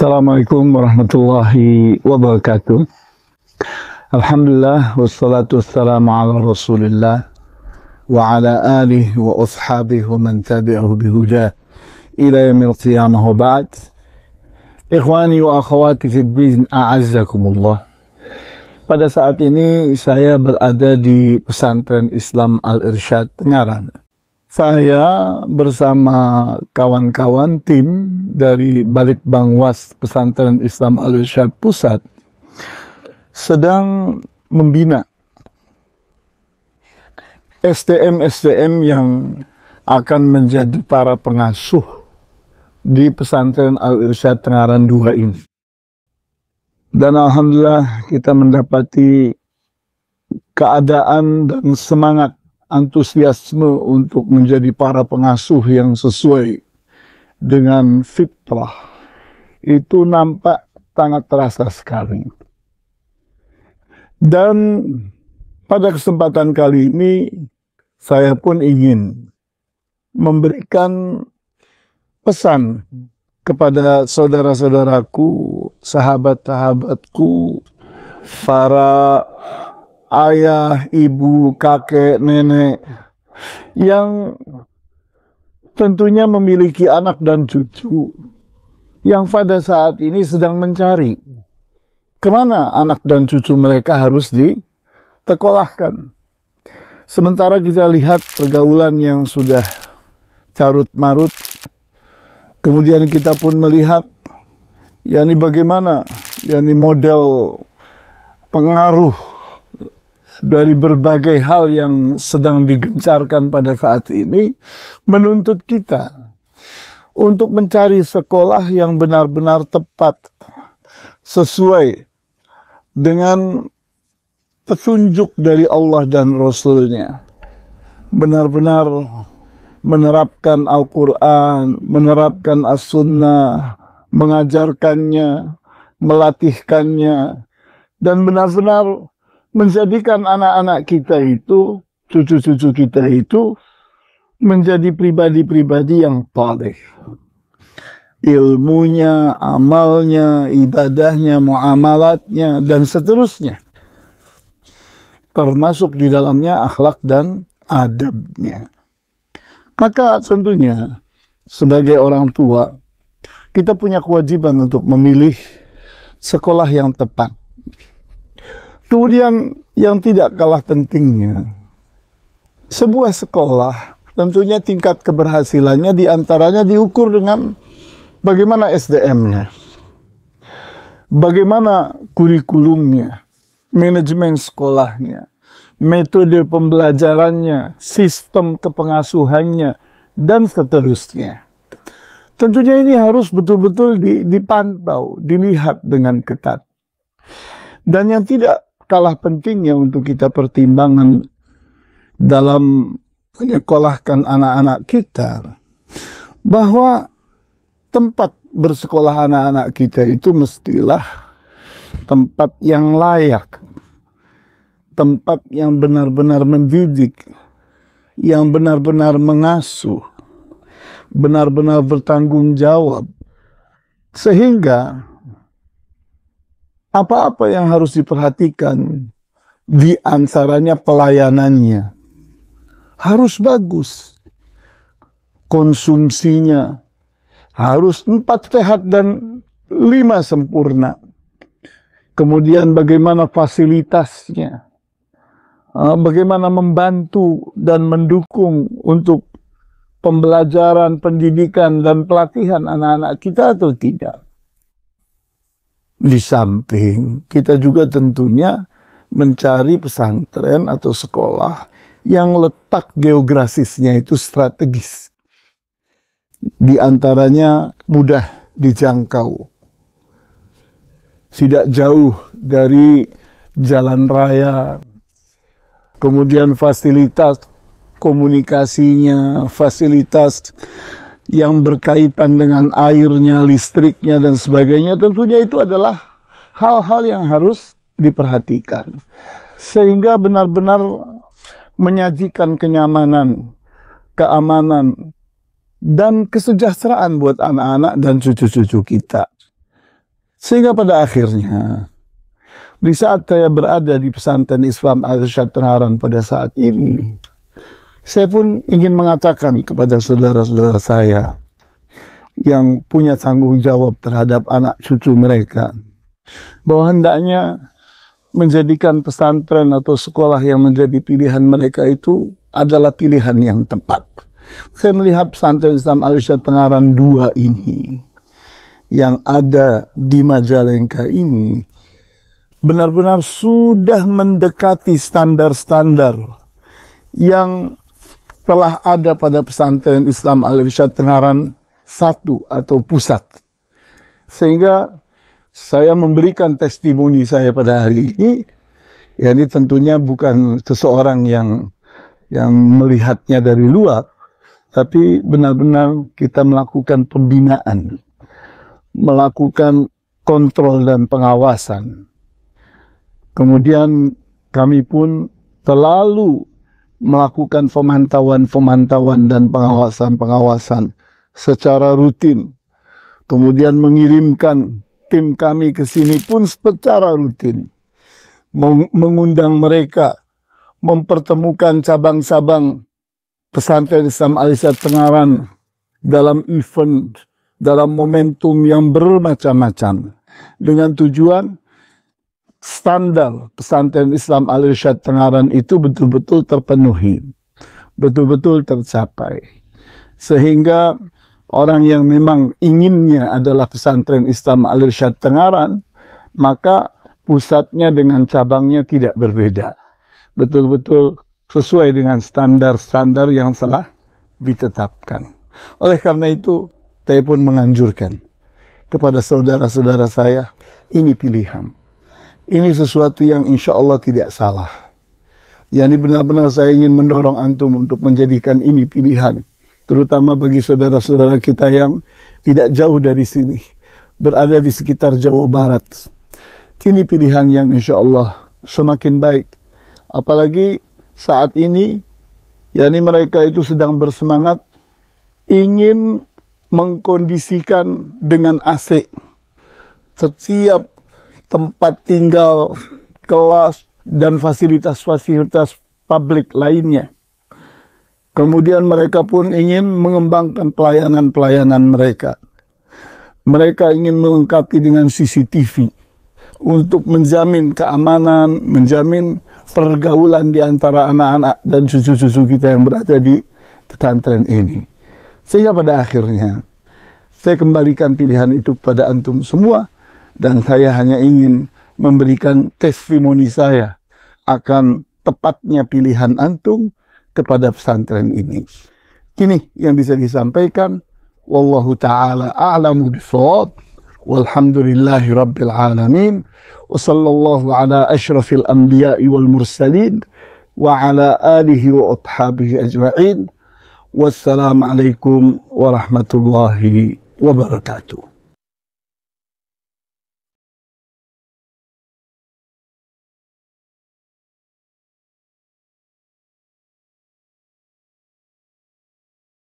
Assalamualaikum warahmatullahi wabarakatuh. Alhamdulillah wassalatu wassalamu ala Rasulillah wa ala alihi wa ashabihi wa man tabi'ahu bihudah ila yaumil qiyamah wa ba'd. Ikhwani wa akhwati fid din, a'azzakumullah. Pada saat ini saya berada di Pesantren Islam Al-Irsyad Tengaran. Saya bersama kawan-kawan tim dari Balitbangwas Pesantren Islam Al-Irsyad Pusat sedang membina STM-STM yang akan menjadi para pengasuh di Pesantren Al-Irsyad Tengaran 2 ini. Dan alhamdulillah kita mendapati keadaan dan semangat antusiasme untuk menjadi para pengasuh yang sesuai dengan fitrah itu nampak sangat terasa sekali. Dan pada kesempatan kali ini saya pun ingin memberikan pesan kepada saudara-saudaraku, sahabat-sahabatku, para ayah, ibu, kakek, nenek yang tentunya memiliki anak dan cucu yang pada saat ini sedang mencari kemana anak dan cucu mereka harus disekolahkan. Sementara kita lihat pergaulan yang sudah carut marut, kemudian kita pun melihat yakni bagaimana yakni model pengaruh dari berbagai hal yang sedang digencarkan pada saat ini menuntut kita untuk mencari sekolah yang benar-benar tepat sesuai dengan petunjuk dari Allah dan Rasul-Nya, benar-benar menerapkan Al-Quran, menerapkan As-Sunnah, mengajarkannya, melatihkannya, dan benar-benar menjadikan anak-anak kita itu, cucu-cucu kita itu menjadi pribadi-pribadi yang saleh. Ilmunya, amalnya, ibadahnya, muamalatnya, dan seterusnya. Termasuk di dalamnya akhlak dan adabnya. Maka tentunya sebagai orang tua, kita punya kewajiban untuk memilih sekolah yang tepat. Kemudian yang tidak kalah pentingnya, sebuah sekolah tentunya tingkat keberhasilannya diantaranya diukur dengan bagaimana SDM-nya, bagaimana kurikulumnya, manajemen sekolahnya, metode pembelajarannya, sistem kepengasuhannya, dan seterusnya. Tentunya ini harus betul-betul dipantau, dilihat dengan ketat. Dan yang tidak kalah pentingnya untuk kita pertimbangan dalam menyekolahkan anak-anak kita, bahwa tempat bersekolah anak-anak kita itu mestilah tempat yang layak, tempat yang benar-benar mendidik, yang benar-benar mengasuh, benar-benar bertanggung jawab, sehingga apa-apa yang harus diperhatikan di antaranya pelayanannya harus bagus, konsumsinya harus 4 sehat dan 5 sempurna. Kemudian bagaimana fasilitasnya, bagaimana membantu dan mendukung untuk pembelajaran, pendidikan, dan pelatihan anak-anak kita atau tidak. Di samping kita juga tentunya mencari pesantren atau sekolah yang letak geografisnya itu strategis. Di antaranya mudah dijangkau, tidak jauh dari jalan raya, kemudian fasilitas komunikasinya, fasilitas yang berkaitan dengan airnya, listriknya, dan sebagainya, tentunya itu adalah hal-hal yang harus diperhatikan. Sehingga benar-benar menyajikan kenyamanan, keamanan, dan kesejahteraan buat anak-anak dan cucu-cucu kita. Sehingga pada akhirnya, di saat saya berada di pesantren Islam Al-Irsyad Tengaran pada saat ini, saya pun ingin mengatakan kepada saudara-saudara saya yang punya tanggung jawab terhadap anak cucu mereka, bahwa hendaknya menjadikan pesantren atau sekolah yang menjadi pilihan mereka itu adalah pilihan yang tepat. Saya melihat pesantren Islam Al-Irsyad Tengaran 2 ini, yang ada di Majalengka ini, benar-benar sudah mendekati standar-standar yang telah ada pada pesantren Islam Al-Irsyad Tengaran 1 atau pusat. Sehingga saya memberikan testimoni saya pada hari ini, ya ini tentunya bukan seseorang yang melihatnya dari luar, tapi benar-benar kita melakukan pembinaan, melakukan kontrol dan pengawasan. Kemudian kami pun selalu melakukan pemantauan dan pengawasan secara rutin. Kemudian mengirimkan tim kami ke sini pun secara rutin. Mengundang mereka, mempertemukan cabang-cabang pesantren Islam Al-Irsyad Tengaran dalam event, dalam momentum yang bermacam-macam, dengan tujuan standar pesantren Islam Al-Irsyad Tengaran itu betul-betul terpenuhi, betul-betul tercapai, sehingga orang yang memang inginnya adalah pesantren Islam Al-Irsyad Tengaran, maka pusatnya dengan cabangnya tidak berbeda, betul-betul sesuai dengan standar-standar yang telah ditetapkan. Oleh karena itu, saya pun menganjurkan kepada saudara-saudara saya, ini pilihan. Ini sesuatu yang insya Allah tidak salah. Yani benar-benar saya ingin mendorong antum untuk menjadikan ini pilihan. Terutama bagi saudara-saudara kita yang tidak jauh dari sini, berada di sekitar Jawa Barat. Ini pilihan yang insya Allah semakin baik. Apalagi saat ini, yani mereka itu sedang bersemangat ingin mengkondisikan dengan AC setiap tempat tinggal, kelas, dan fasilitas-fasilitas publik lainnya. Kemudian mereka pun ingin mengembangkan pelayanan-pelayanan mereka. Mereka ingin melengkapi dengan CCTV untuk menjamin keamanan, menjamin pergaulan di antara anak-anak dan cucu-cucu kita yang berada di pesantren ini. Sehingga pada akhirnya, saya kembalikan pilihan itu kepada antum semua, dan saya hanya ingin memberikan testimoni saya akan tepatnya pilihan antum kepada pesantren ini. Ini yang bisa disampaikan. Wallahu ta'ala a'lamu bishawab. Walhamdulillahi rabbil alamin. Wa sallallahu ala ashrafil anbiya'i wal mursalin. Wa ala alihi wa ashabihi ajma'in. Wassalamualaikum warahmatullahi wabarakatuh.